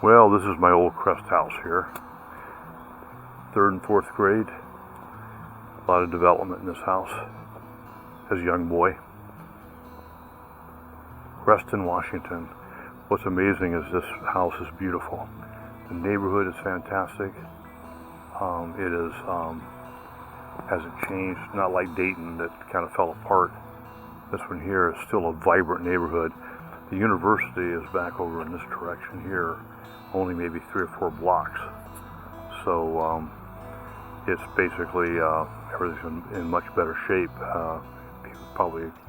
Well, this is my old Crest house here. 3rd and 4th grade. A lot of development in this house as a young boy. Crest and Washington. What's amazing is this house is beautiful. The neighborhood is fantastic. It is hasn't changed. Not like Dayton that kind of fell apart. This one here is still a vibrant neighborhood. The university is back over in this direction here, only maybe 3 or 4 blocks. So it's basically everything's in much better shape.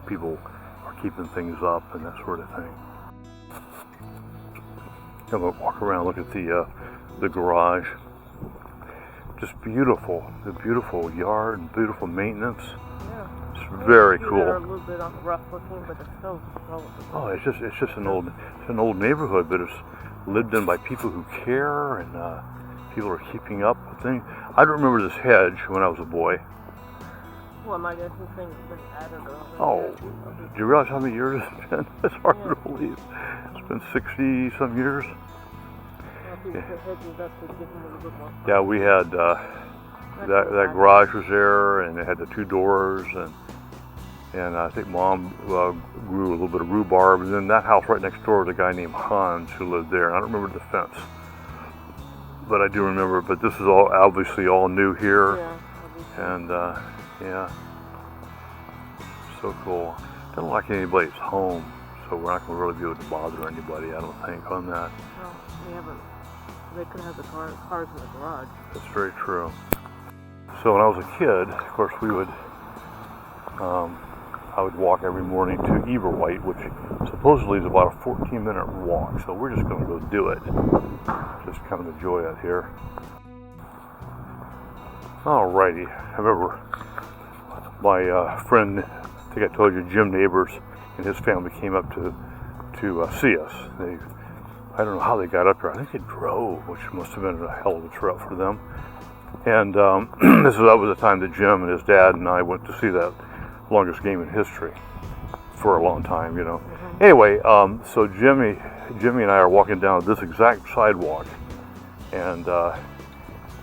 People are keeping things up and that sort of thing. I'm gonna walk around, look at the garage. Just beautiful, the beautiful yard and beautiful maintenance. Yeah. It's very cool. They're a little bit rough looking, but it's still relatively. Oh, it's just an old neighborhood, but it's lived in by people who care, and people are keeping up with things. I don't remember this hedge when I was a boy. Well, my guess is things have been added over. Oh, do you realize how many years it's been? It's hard to believe. It's been 60 some years. Yeah, we had that garage was there, and it had the 2 doors, and I think Mom grew a little bit of rhubarb, and then that house right next door was a guy named Hans who lived there. I don't remember the fence, but I do remember. But this is all obviously all new here, and yeah, so cool. Doesn't look like anybody's home, so we're not going to really be able to bother anybody, I don't think, on that. Well, we haven't. They could have the cars in the garage. That's very true. So when I was a kid, of course, I would walk every morning to Eberwhite, which supposedly is about a 14-minute walk. So we're just going to go do it. Just kind of enjoy it here. Alrighty. I remember my friend, I think I told you, Jim Neighbors and his family came up to see us. I don't know how they got up here. I think they drove, which must have been a hell of a trip for them. And that was the time that Jim and his dad and I went to see that longest game in history for a long time, you know. Mm-hmm. Anyway, so Jimmy and I are walking down this exact sidewalk, and I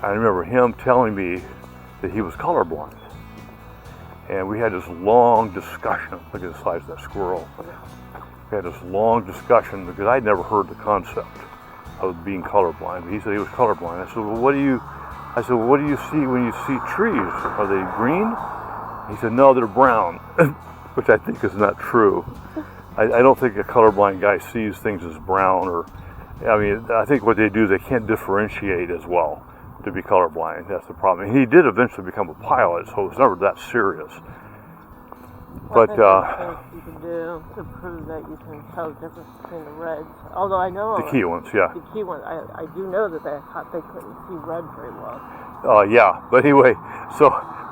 remember him telling me that he was colorblind. And we had this long discussion. Look at the size of that squirrel. We had this long discussion because I'd never heard the concept of being colorblind. He said he was colorblind. I said, well, what do you see when you see trees? Are they green? He said, no, they're brown, which I think is not true. I don't think a colorblind guy sees things as brown, or, I mean, I think what they do is they can't differentiate as well to be colorblind. That's the problem. And he did eventually become a pilot, so it was never that serious. But you can do to prove that you can tell the difference between the reds. Although I know the key ones, yeah. The key ones, I do know that they couldn't see red very well. Yeah, but anyway,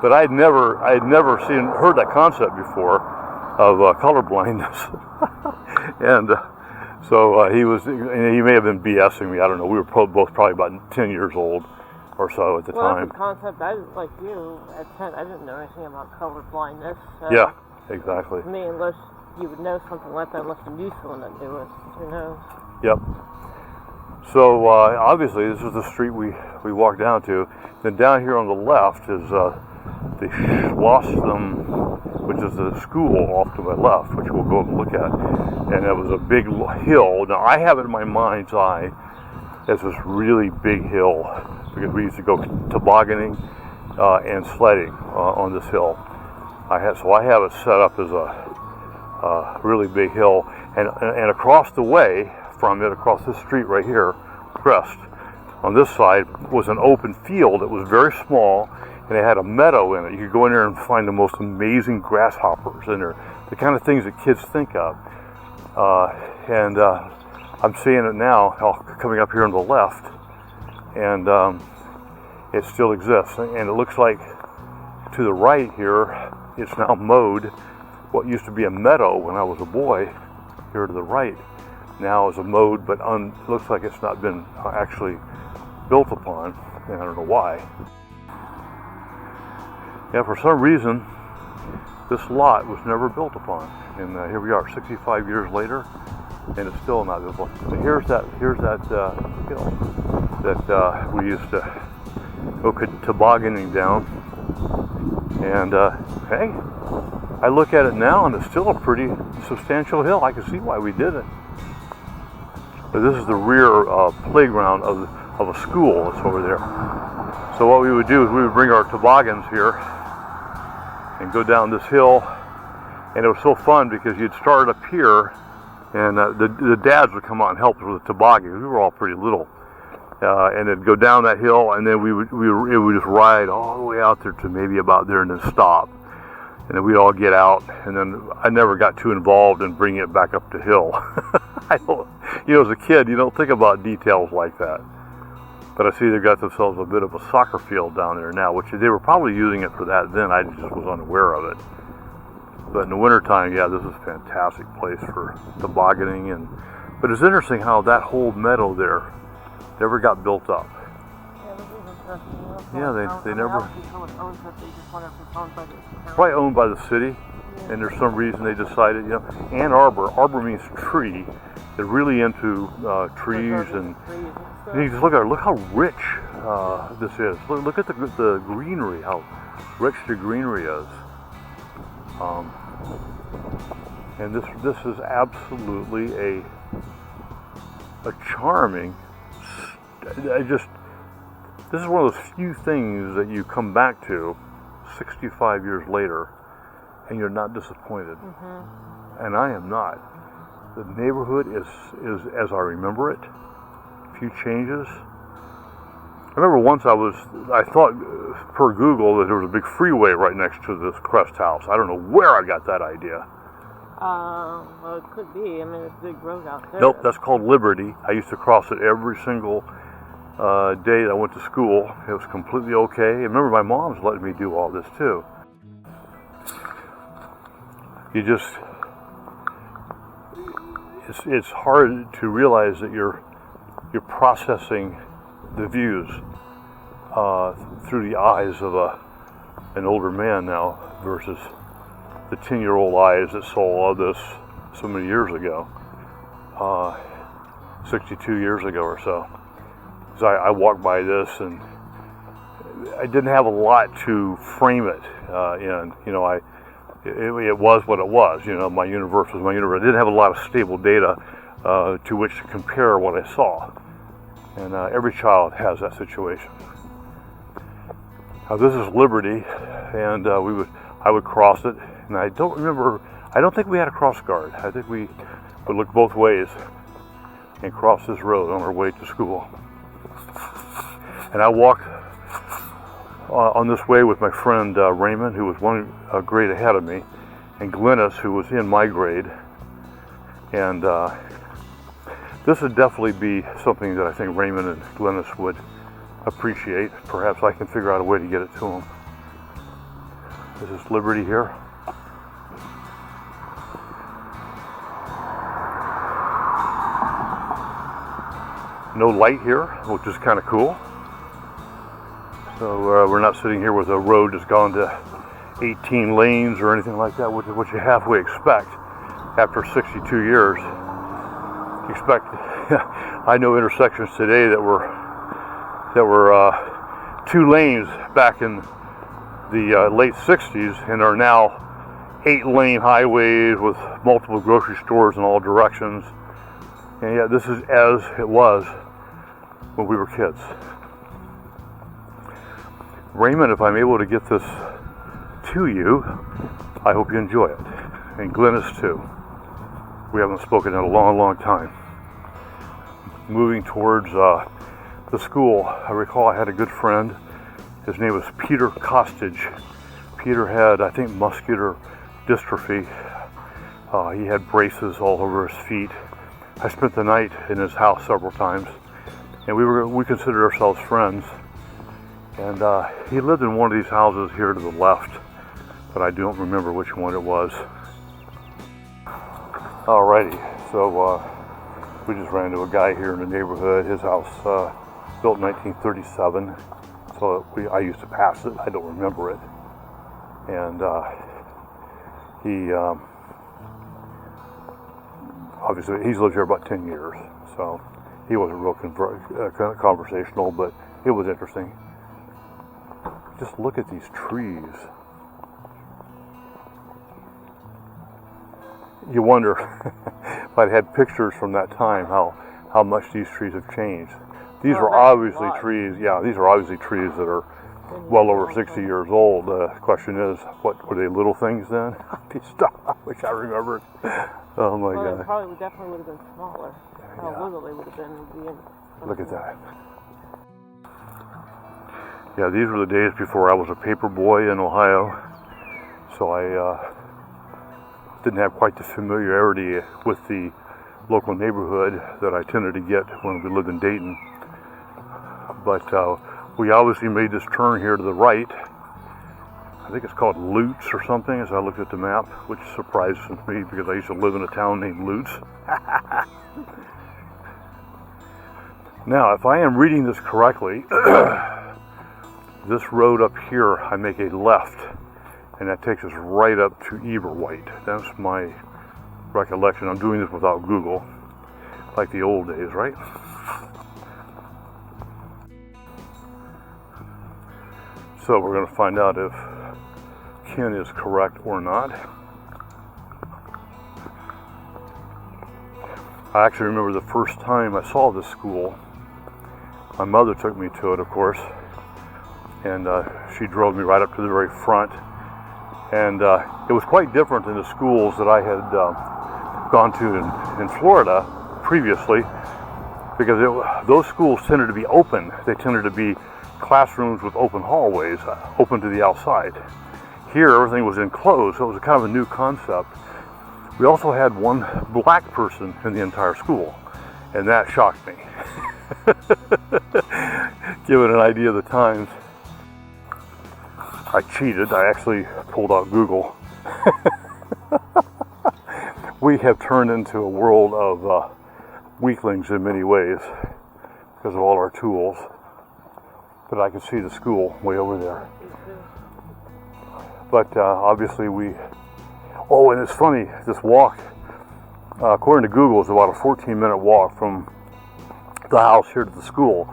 but I'd never heard that concept before of colorblindness, and so he may have been BSing me. I don't know. We were both probably about 10 years old or so at the time. That's the concept. I didn't, like you, at 10, I didn't know anything about color blindness. So yeah, exactly. To me, unless you would know something like that, unless you knew someone that knew it, who knows? Yep. So obviously, this is the street we walked down to. Then down here on the left is the Schlossum, which is the school off to my left, which we'll go and look at. And it was a big hill. Now, I have it in my mind's eye as this really big hill, because we used to go tobogganing and sledding on this hill. I have it set up as a really big hill, and across the way from it, across this street right here, Crest, on this side was an open field that was very small, and it had a meadow in it. You could go in there and find the most amazing grasshoppers in there, the kind of things that kids think of. And I'm seeing it now, coming up here on the left, and it still exists. And it looks like to the right here, it's now mowed. What used to be a meadow when I was a boy, here to the right, now is a mowed, but looks like it's not been actually built upon, and I don't know why. Yeah, for some reason, this lot was never built upon, and here we are, 65 years later. and it's still not visible. But here's that hill that we used to go tobogganing down. And hey, I look at it now, and it's still a pretty substantial hill. I can see why we did it. But this is the rear playground of a school that's over there. So what we would do is we would bring our toboggans here and go down this hill. And it was so fun because you'd start up here, and the dads would come out and help us with the toboggan. We were all pretty little. And it'd go down that hill, and then it would just ride all the way out there to maybe about there and then stop. And then we'd all get out, and then I never got too involved in bringing it back up the hill. As a kid, you don't think about details like that. But I see they've got themselves a bit of a soccer field down there now, which they were probably using it for that then. I just was unaware of it. But in the wintertime, yeah, this is a fantastic place for tobogganing. But it's interesting how that whole meadow there never got built up. Yeah, they never. Probably owned by the city, and there's some reason they decided. Ann Arbor means tree. They're really into trees, and you just look at it. Look how rich this is. Look at the greenery. How rich the greenery is. And this is absolutely a charming. This is one of those few things that you come back to 65 years later, and you're not disappointed. Mm-hmm. And I am not. The neighborhood is as I remember it. A few changes. I remember once I thought per Google that there was a big freeway right next to this Crest house. I don't know where I got that idea. Well, it could be. I mean, it's a big road out there. Nope, that's called Liberty. I used to cross it every single day that I went to school. It was completely okay. I remember my mom's letting me do all this too. It's hard to realize that you're processing the views through the eyes of an older man now versus the 10-year-old eyes that saw all this so many years ago, 62 years ago or so. So I walked by this, and I didn't have a lot to frame it in. It was what it was. My universe was my universe. I didn't have a lot of stable data to which to compare what I saw. And every child has that situation. Now this is Liberty, and I would cross it, and I don't think we had a cross guard. I think we would look both ways and cross this road on our way to school. And I walked on this way with my friend Raymond, who was one grade ahead of me, and Glennis, who was in my grade. And this would definitely be something that I think Raymond and Glennis would appreciate. Perhaps I can figure out a way to get it to them. This is Liberty here. No light here, which is kind of cool. So we're not sitting here with a road that's gone to 18 lanes or anything like that, which is what you halfway expect after 62 years. You expect. I know intersections today that were 2 lanes back in the late 60s and are now 8-lane highways with multiple grocery stores in all directions. And yet this is as it was when we were kids. Raymond, if I'm able to get this to you, I hope you enjoy it. And Glennis too. We haven't spoken in a long, long time. Moving towards the school, I recall I had a good friend. His name was Peter Costage. Peter had, I think, muscular dystrophy. He had braces all over his feet. I spent the night in his house several times, and we considered ourselves friends. And he lived in one of these houses here to the left, but I don't remember which one it was. Alrighty, so we just ran into a guy here in the neighborhood. His house built in 1937, so I used to pass it. I don't remember it. And he obviously he's lived here about 10 years, so he wasn't real conversational, but it was interesting. Just look at these trees. You wonder if I'd had pictures from that time how much these trees have changed. These are obviously trees. Yeah, these are obviously trees that are well over 60 years old. The question is, what were they, little things then? I wish I remembered. Oh my God. It probably definitely would have been smaller. How little they would have been. Look at that. Yeah, these were the days before I was a paper boy in Ohio, so I didn't have quite the familiarity with the local neighborhood that I tended to get when we lived in Dayton. But we obviously made this turn here to the right. I think it's called Lutz or something as I looked at the map, which surprises me because I used to live in a town named Lutz. Now, if I am reading this correctly, this road up here, I make a left, and that takes us right up to Eberwhite. That's my recollection. I'm doing this without Google, like the old days, right? So we're going to find out if Ken is correct or not. I actually remember the first time I saw this school. My mother took me to it, of course, and she drove me right up to the very front. And it was quite different than the schools that I had gone to in Florida previously, because those schools tended to be open. They tended to be classrooms with open hallways, open to the outside. Here, everything was enclosed, so it was kind of a new concept. We also had one black person in the entire school, and that shocked me. Given an idea of the times. I cheated. I actually pulled out Google. We have turned into a world of weaklings in many ways because of all our tools. But I can see the school way over there. But obviously oh, and it's funny, this walk, according to Google, is about a 14-minute walk from the house here to the school.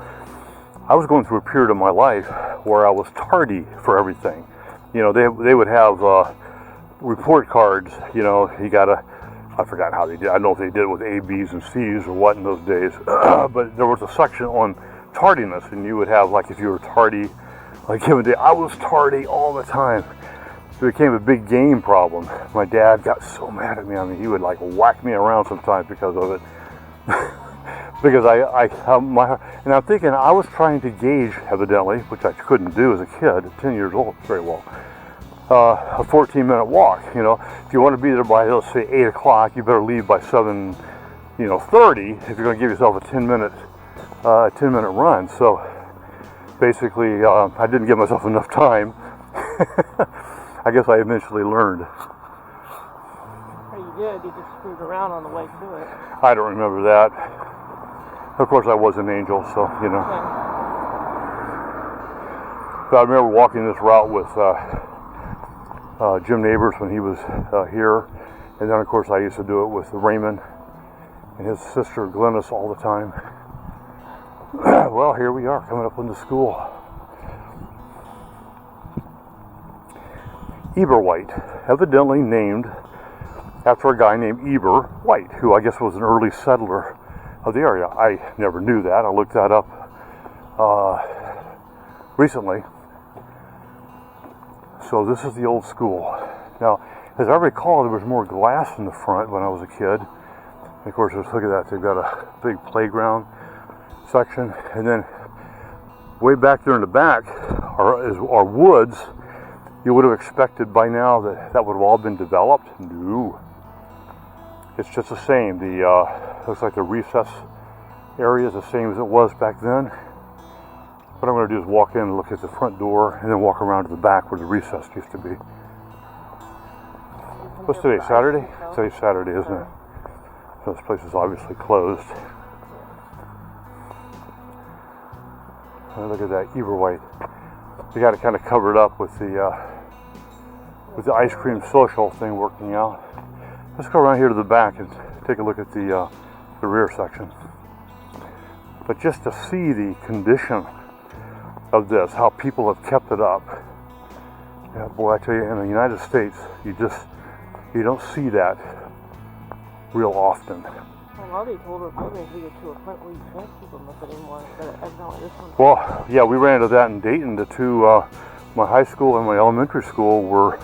I was going through a period of my life where I was tardy for everything. You know, they would have report cards. You know, I forgot how they did. I don't know if they did it with A, B's, and C's or what in those days. But there was a section on tardiness, and you would have, like, if you were tardy, like given day, I was tardy all the time. It became a big game problem. My dad got so mad at me. I mean, he would like whack me around sometimes because of it. Because and I'm thinking I was trying to gauge, evidently, which I couldn't do as a kid, 10 years old, very well, a 14-minute walk. You know, if you want to be there by, let's say, 8 o'clock, you better leave by 7:30 if you're going to give yourself a 10-minute run. So basically, I didn't give myself enough time. I guess I eventually learned. Oh, you did. You just screwed around on the way to it. I don't remember that. Of course, I was an angel, so, you know. Okay. But I remember walking this route with Jim Neighbors when he was here. And then, of course, I used to do it with Raymond and his sister Glennis all the time. Well, here we are, coming up on the school. Eberwhite, evidently named after a guy named Eberwhite, who I guess was an early settler of the area. I never knew that. I looked that up recently. So this is the old school. Now, as I recall, there was more glass in the front when I was a kid. And of course, just look at that. They've got a big playground section. And then way back there in the back are woods. You would have expected by now that would have all been developed. No. It's just the same. Looks like the recess area is the same as it was back then. What I'm going to do is walk in and look at the front door and then walk around to the back where the recess used to be. What's today, Saturday? Today's Saturday, isn't it? So this place is obviously closed. And look at that, Eberwhite. They got it kind of covered up with the ice cream social thing working out. Let's go around here to the back and take a look at the rear section. But just to see the condition of this, how people have kept it up. Yeah, boy, I tell you, in the United States, you don't see that real often. A lot of these older buildings, we get to a point where you can't keep them up anymore. But evidently this one. Well, yeah, we ran into that in Dayton. The two, my high school and my elementary school, were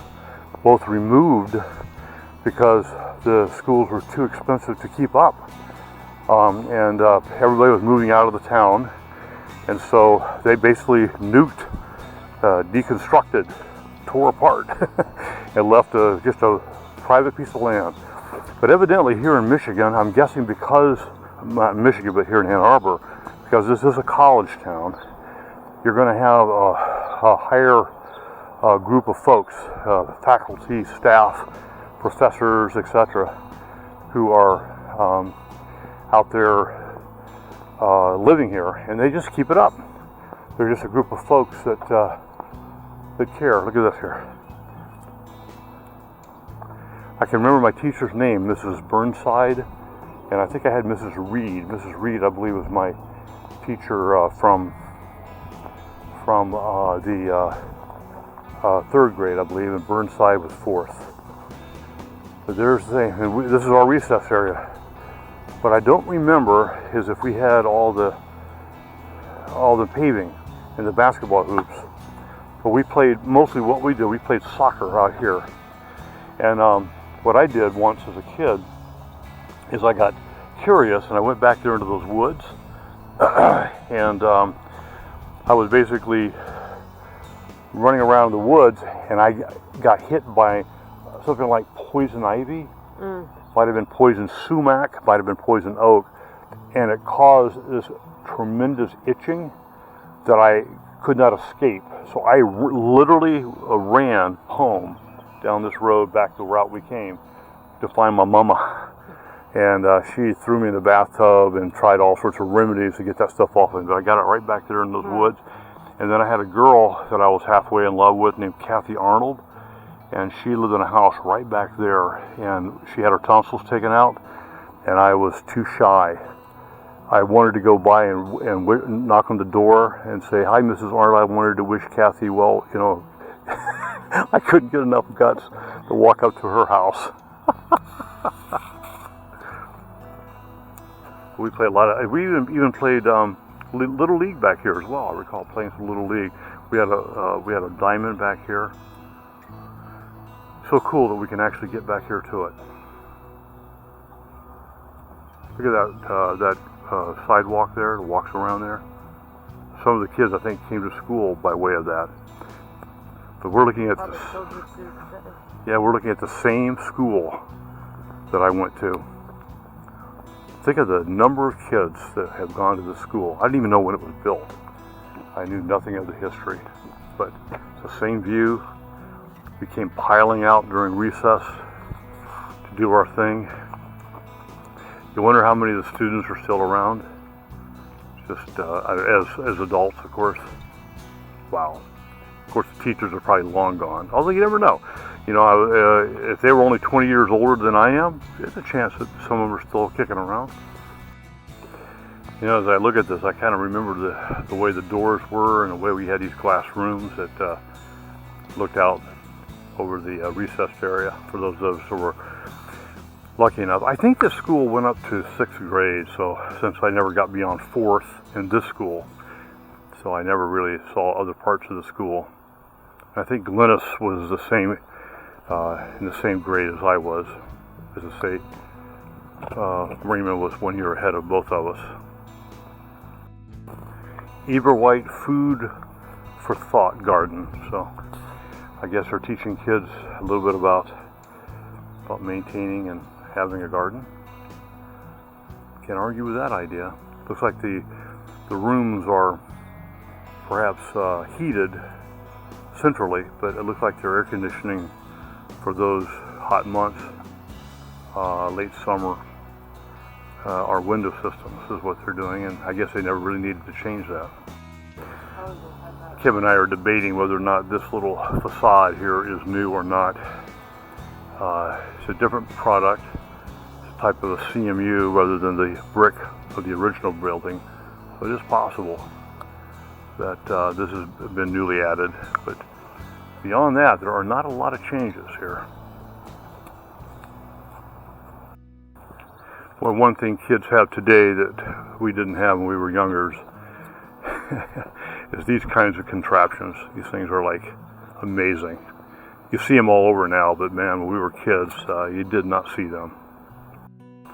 both removed because the schools were too expensive to keep up. And everybody was moving out of the town, and so they basically nuked, deconstructed, tore apart, and left just a private piece of land. But evidently here in Michigan, I'm guessing because, not in Michigan, but here in Ann Arbor, because this is a college town, you're going to have a higher group of folks, faculty, staff, professors, etc., who are out there living here, and they just keep it up. They're just a group of folks that care. Look at this here. I can remember my teacher's name, Mrs. Burnside, and I think I had Mrs. Reed. Mrs. Reed, I believe, was my teacher from the third grade, I believe, and Burnside was fourth. But there's the thing, and this is our recess area. What I don't remember is if we had all the paving and the basketball hoops. But we played, mostly what we did, we played soccer out here. And what I did once as a kid is I got curious and I went back there into those woods. And I was basically running around the woods, and I got hit by something like poison ivy. Might have been poison sumac, might have been poison oak, and it caused this tremendous itching that I could not escape. So I literally ran home down this road back the route we came to find my mama. And she threw me in the bathtub and tried all sorts of remedies to get that stuff off of me. But I got it right back there in those woods. And then I had a girl that I was halfway in love with named Kathy Arnold. And she lived in a house right back there. And she had her tonsils taken out. And I was too shy. I wanted to go by and knock on the door and say, "Hi, Mrs. Arnold. I wanted to wish Kathy well." You know, I couldn't get enough guts to walk up to her house. We played a lot of. We even played Little League back here as well. I recall playing some Little League. We had a diamond back here. So cool that we can actually get back here to it. Look at that sidewalk there that walks around there. Some of the kids, I think, came to school by way of that. But we're looking at we're looking at the same school that I went to. Think of the number of kids that have gone to the school. I didn't even know when it was built. I knew nothing of the history, but it's the same view. We came piling out during recess to do our thing. You wonder how many of the students are still around, just as adults, of course. Wow. Of course, the teachers are probably long gone, although you never know. You know, if they were only 20 years older than I am, there's a chance that some of them are still kicking around. You know, as I look at this, I kind of remember the way the doors were and the way we had these glass rooms that looked out over the recessed area for those of us who were lucky enough. I think this school went up to 6th grade, so since I never got beyond 4th in this school, so I never really saw other parts of the school. I think Glennis was the same, in the same grade as I was. As I say, Raymond was 1 year ahead of both of us. Eberwhite Food for Thought Garden. So I guess they're teaching kids a little bit about maintaining and having a garden. Can't argue with that idea. Looks like the rooms are perhaps heated centrally, but it looks like they're air conditioning for those hot months, late summer, our window systems is what they're doing, and I guess they never really needed to change that. Kim and I are debating whether or not this little facade here is new or not. It's a different product, it's type of a CMU rather than the brick of the original building. So it is possible that this has been newly added, but beyond that, there are not a lot of changes here. Well, one thing kids have today that we didn't have when we were younger is these kinds of contraptions. These things are like amazing. You see them all over now, but man, when we were kids, you did not see them.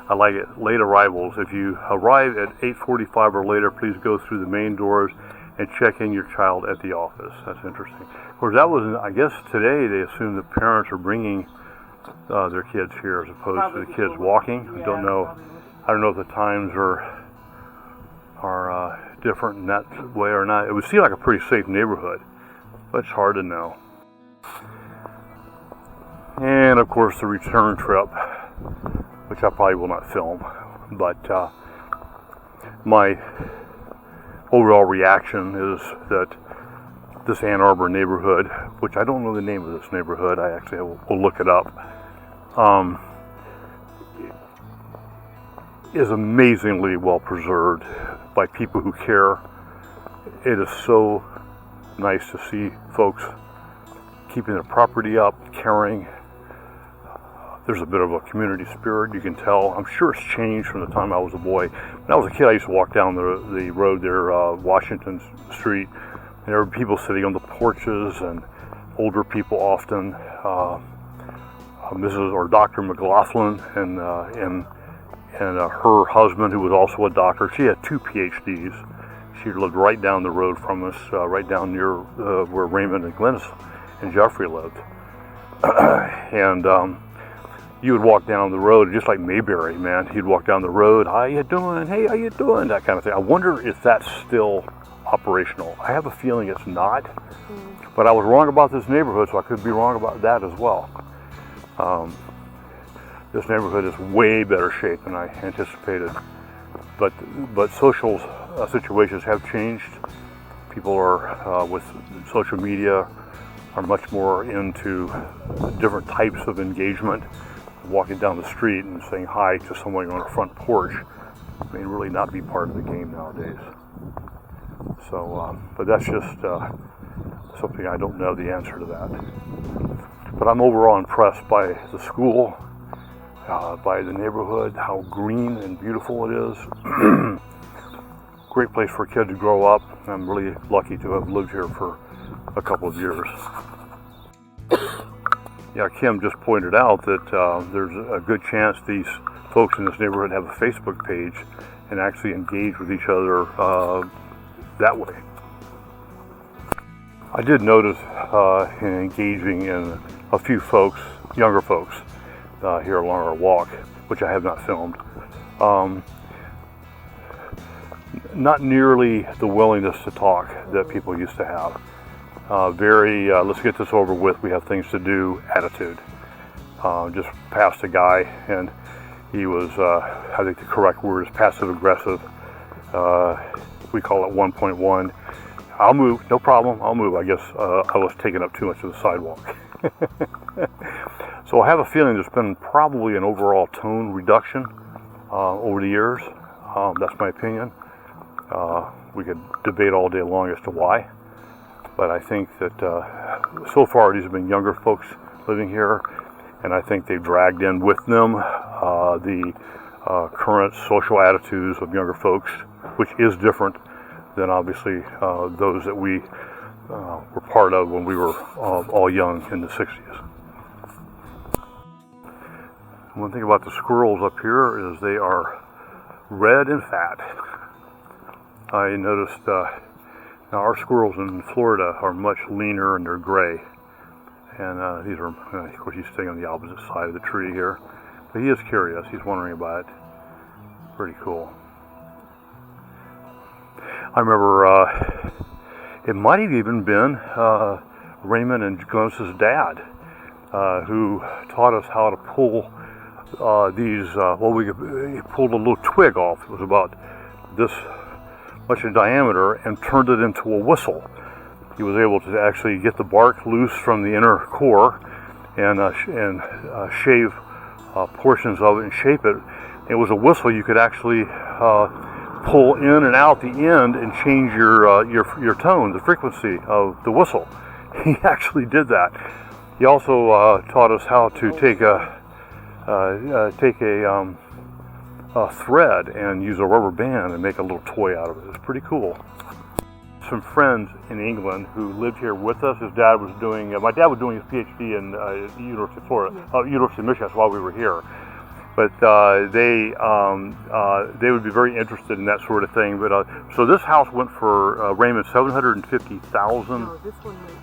I like it. Late arrivals. If you arrive at 8:45 or later, please go through the main doors and check in your child at the office. That's interesting. Of course, that was, I guess today they assume the parents are bringing their kids here as opposed Probably to the kids walking. Yeah, I don't know. I don't know if the times are different in that way or not. It would seem like a pretty safe neighborhood, but it's hard to know. And of course, the return trip, which I probably will not film, but my overall reaction is that this Ann Arbor neighborhood, which I don't know the name of this neighborhood, I actually will look it up, is amazingly well preserved by people who care. It is so nice to see folks keeping their property up, caring. There's a bit of a community spirit, you can tell. I'm sure it's changed from the time I was a boy. When I was a kid, I used to walk down the road there, Washington Street, and there were people sitting on the porches, and older people often. Mrs. or Dr. McLaughlin and her husband, who was also a doctor. She had 2 PhDs. She lived right down the road from us, right down near where Raymond and Glennis and Jeffrey lived. And you would walk down the road, just like Mayberry, man. He'd walk down the road, how you doing? Hey, how you doing? That kind of thing. I wonder if that's still operational. I have a feeling it's not, but I was wrong about this neighborhood, so I could be wrong about that as well. This neighborhood is way better shape than I anticipated, but social situations have changed. People are with social media are much more into different types of engagement. Walking down the street and saying hi to someone on a front porch may really not be part of the game nowadays. So, but that's just something I don't know the answer to that. But I'm overall impressed by the school, by the neighborhood, how green and beautiful it is. Great place for a kid to grow up. I'm really lucky to have lived here for a couple of years. Yeah, Kim just pointed out that there's a good chance these folks in this neighborhood have a Facebook page and actually engage with each other that way. I did notice in engaging in a few folks, younger folks, here along our walk, which I have not filmed. Not nearly the willingness to talk that people used to have. Very, let's get this over with, we have things to do attitude. Just passed a guy, and he was, I think the correct word is passive aggressive. We call it 1.1. I'll move, no problem, I'll move. I guess I was taking up too much of the sidewalk. So I have a feeling there's been probably an overall tone reduction over the years. That's my opinion. We could debate all day long as to why. But I think that so far these have been younger folks living here, and I think they've dragged in with them the current social attitudes of younger folks, which is different than obviously those that we were part of when we were all young in the 60s. One thing about the squirrels up here is they are red and fat. I noticed now our squirrels in Florida are much leaner and they're gray. And these are, of course, he's staying on the opposite side of the tree here. But he is curious. He's wondering about it. Pretty cool. I remember it might have even been Raymond and Glennis's dad who taught us how to pull these, he pulled a little twig off. It was about this much in diameter and turned it into a whistle. He was able to actually get the bark loose from the inner core and shave portions of it and shape it. It was a whistle you could actually pull in and out the end and change your tone, the frequency of the whistle. He actually did that. He also taught us how to take a thread and use a rubber band and make a little toy out of it. It's pretty cool. Some friends in England who lived here with us. His dad was doing, my dad was doing his PhD in University of Florida, University of Michigan while we were here. But they would be very interested in that sort of thing. But so this house went for Raymond $750,000. No, this one went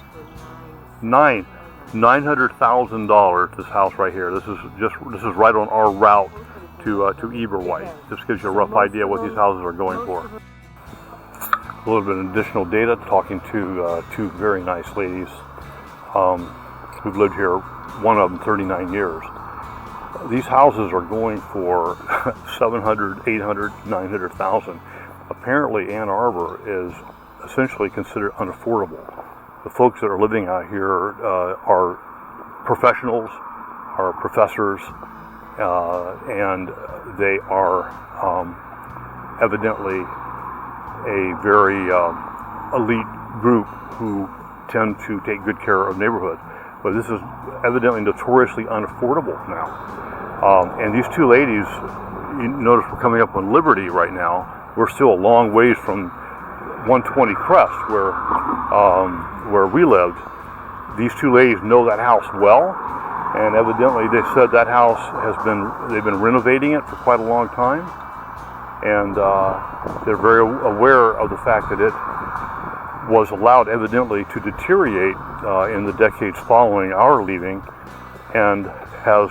for $900,000. This house right here. This is right on our route to Eberwhite. Just gives you a rough idea what these houses are going for. A little bit of additional data, talking to two very nice ladies who've lived here, one of them 39 years. These houses are going for 700, 800, 900,000. Apparently Ann Arbor is essentially considered unaffordable. The folks that are living out here are professionals, are professors, and they are evidently a very elite group who tend to take good care of neighborhoods. But this is evidently notoriously unaffordable now. And these two ladies, you notice we're coming up on Liberty right now. We're still a long ways from 120 Crest, where we lived. These two ladies know that house well, and evidently they said that house they've been renovating it for quite a long time. And they're very aware of the fact that it was allowed evidently to deteriorate in the decades following our leaving, and has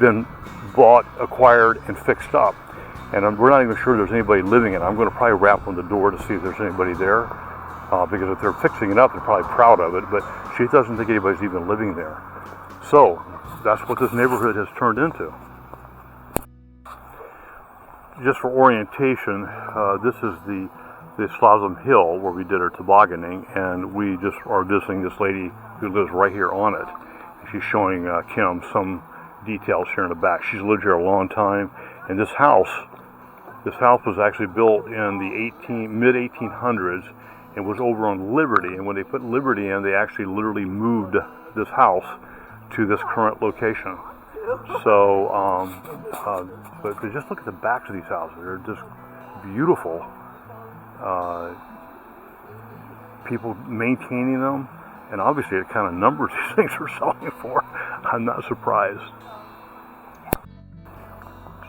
been bought, acquired, and fixed up. And we're not even sure there's anybody living in it. I'm going to probably rap on the door to see if there's anybody there, because if they're fixing it up, they're probably proud of it, but she doesn't think anybody's even living there. So that's what this neighborhood has turned into. Just for orientation, this is the Slalom Hill where we did our tobogganing, and we just are visiting this lady who lives right here on it. She's showing Kim some details here in the back. She's lived here a long time, and this house was actually built in the mid-1800s and was over on Liberty. And when they put Liberty in, they actually literally moved this house to this current location. So, but just look at the backs of these houses. They're just beautiful. People maintaining them, and obviously it kind of numbers these things are selling for. I'm not surprised.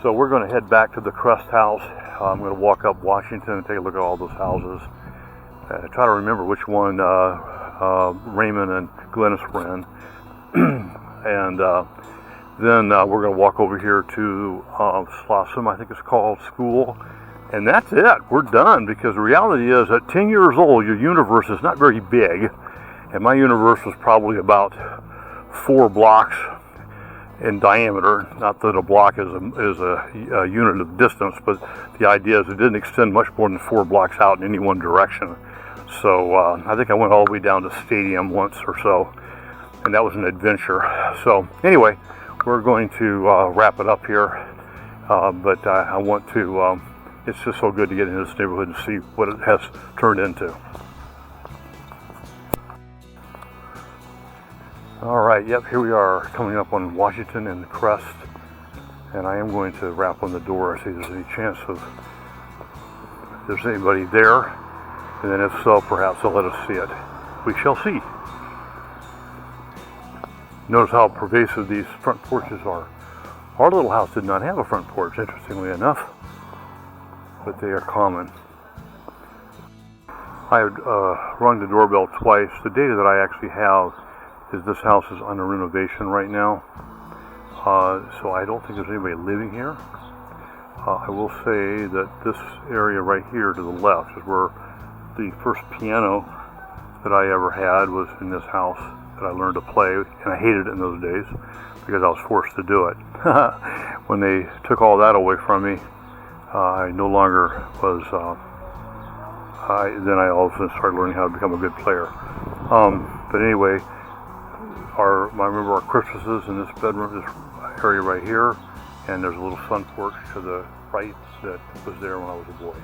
So we're going to head back to the Crest house. I'm going to walk up Washington and take a look at all those houses. Try to remember which one Raymond and Glennis were in. And then we're going to walk over here to Slosum, I think it's called, school. And that's it. We're done, because the reality is at 10 years old, your universe is not very big. And my universe was probably about 4 blocks in diameter. Not that a block is a unit of distance, but the idea is it didn't extend much more than 4 blocks out in any one direction. So I think I went all the way down to Stadium once or so, and that was an adventure. So anyway, we're going to wrap it up here, but I want to, it's just so good to get into this neighborhood and see what it has turned into. All right, yep, here we are coming up on Washington and Crest, and I am going to rap on the door and see if there's any chance of there's anybody there, and then if so, perhaps they'll let us see it. We shall see. Notice how pervasive these front porches are. Our little house did not have a front porch, interestingly enough, but they are common. I had rung the doorbell twice. The data that I actually have is this house is under renovation right now, so I don't think there's anybody living here. I will say that this area right here to the left is where the first piano that I ever had was in this house that I learned to play, and I hated it in those days because I was forced to do it. When they took all that away from me, I no longer was, then I all of a sudden started learning how to become a good player. But anyway, I remember our Christmases in this bedroom, this area right here, and there's a little sun porch to the right that was there when I was a boy.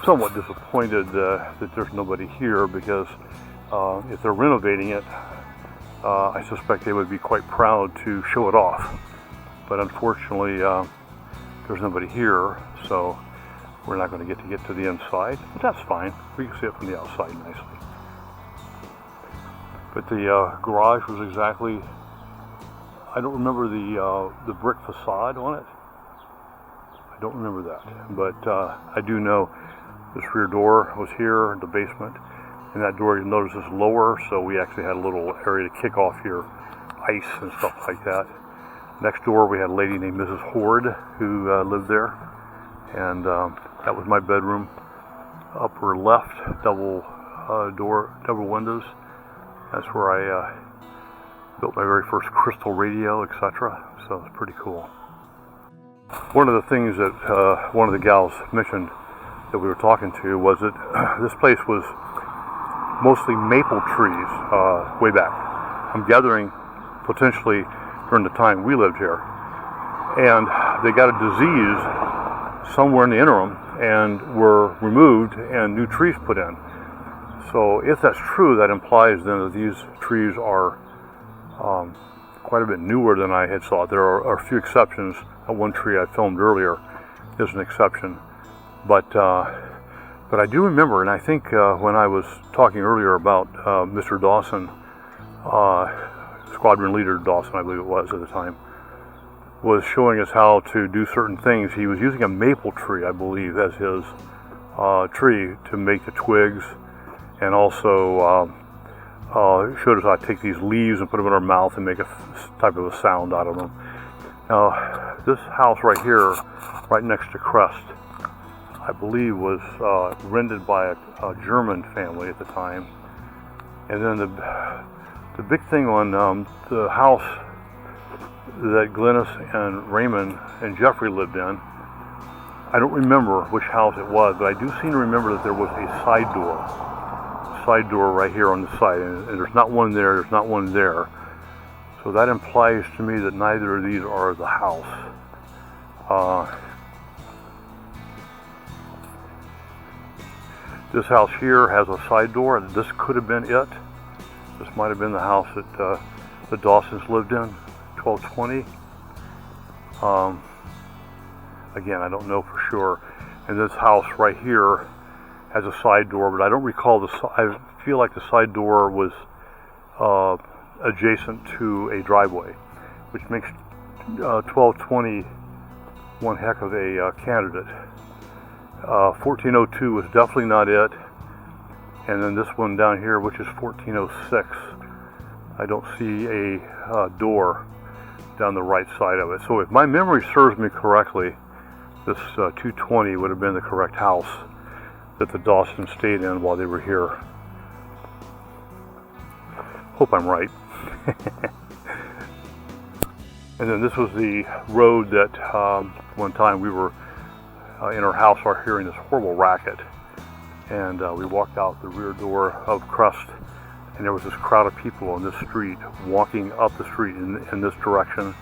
Somewhat disappointed that there's nobody here because if they're renovating it, I suspect they would be quite proud to show it off. But unfortunately, there's nobody here, so we're not going to get to the inside. But that's fine. We can see it from the outside nicely. But the garage was exactly, I don't remember the brick facade on it. I don't remember that. But I do know this rear door was here in the basement. And that door, you'll notice, is lower, so we actually had a little area to kick off your ice and stuff like that. Next door, we had a lady named Mrs. Horde who lived there. And that was my bedroom. Upper left, double windows. That's where I built my very first crystal radio, etc. So it's pretty cool. One of the things that one of the gals mentioned that we were talking to was that this place was mostly maple trees way back. I'm gathering potentially during the time we lived here. And they got a disease somewhere in the interim and were removed and new trees put in. So if that's true, that implies then that these trees are quite a bit newer than I had thought. There are a few exceptions. That one tree I filmed earlier is an exception. But I do remember, and I think when I was talking earlier about Mr. Dawson, Squadron Leader Dawson, I believe it was at the time, was showing us how to do certain things. He was using a maple tree, I believe, as his tree to make the twigs, and also showed us how to take these leaves and put them in our mouth and make a type of a sound out of them. Now, this house right here, right next to Crest, I believe was rented by a German family at the time. And then the big thing on the house that Glennis and Raymond and Jeffrey lived in, I don't remember which house it was, but I do seem to remember that there was a side door right here on the side, and there's not one there, there's not one there. So that implies to me that neither of these are the house. This house here has a side door, and this could have been it. This might have been the house that the Dawsons lived in, 1220. Again, I don't know for sure. And this house right here has a side door, but I don't recall I feel like the side door was adjacent to a driveway, which makes 1220 one heck of a candidate. 1402 was definitely not it, and then this one down here, which is 1406, I don't see a door down the right side of it. So if my memory serves me correctly, this 220 would have been the correct house that the Dawsons stayed in while they were here. Hope I'm right. And then this was the road that one time we were in our house are hearing this horrible racket, and we walked out the rear door of Crest, and there was this crowd of people on this street walking up the street in this direction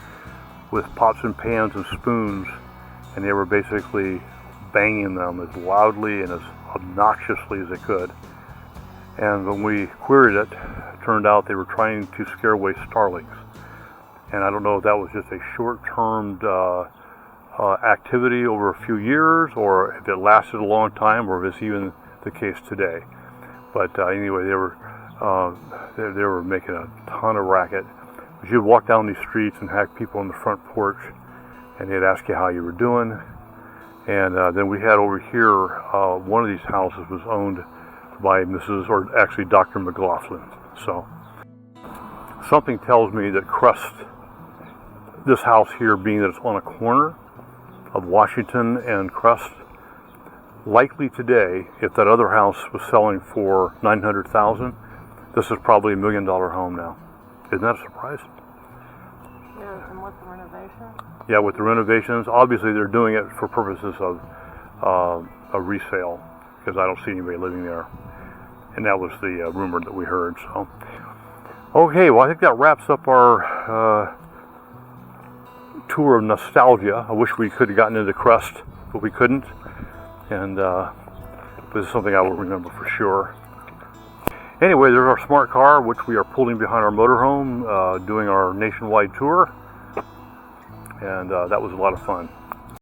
with pots and pans and spoons, and they were basically banging them as loudly and as obnoxiously as they could. And when we queried it, it turned out they were trying to scare away starlings. And I don't know if that was just a short-term activity over a few years, or if it lasted a long time, or if it's even the case today. But anyway, they were making a ton of racket. But you'd walk down these streets and have people on the front porch, and they'd ask you how you were doing. And then we had over here, one of these houses was owned by Mrs., or actually Dr. McLaughlin. So something tells me that Crest, this house here, being that it's on a corner of Washington and Crest, likely today, if that other house was selling for $900,000, this is probably $1 million home now. Isn't that a surprise? Yeah, and with the renovations? Yeah, with the renovations, obviously they're doing it for purposes of a resale, because I don't see anybody living there. And that was the rumor that we heard. So Okay, well, I think that wraps up our tour of nostalgia. I wish we could have gotten into Crest, but we couldn't. And this is something I will remember for sure. Anyway, there's our smart car, which we are pulling behind our motorhome, doing our nationwide tour. And that was a lot of fun.